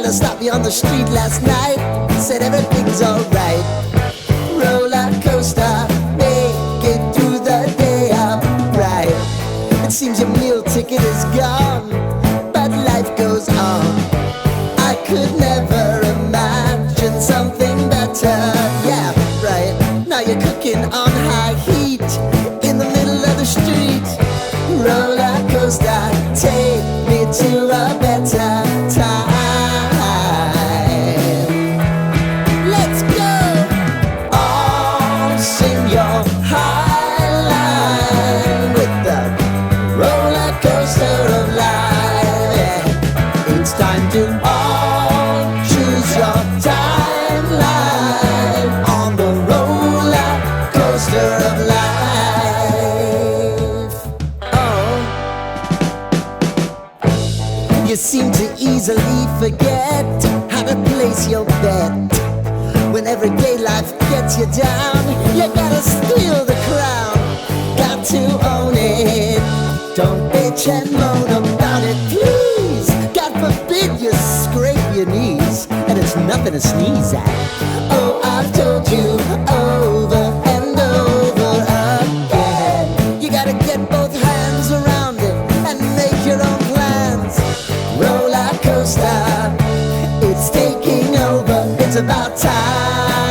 fella stopped me on the street last night, said everything's alright. Roller coaster, make it through the day upright. It seems your meal ticket is gone, but life goes on. I could never imagine something better. Yeah, right. Now you're cooking on high heat in the middle of the street. Roller coaster, take me to a better time. Let's go! All sing your high line with the roller coaster of life. Yeah. It's time to all choose your timeline on the roller coaster of life. You seem to easily forget how to place your bet. When everyday life gets you down, you gotta steal the crown. Got to own it. Don't bitch and moan about it, please. God forbid you scrape your knees, and it's nothing to sneeze at. Oh, I've told you over and over again, you gotta get both hands around it and make your own plans. Roller coaster, it's taking over, it's about time.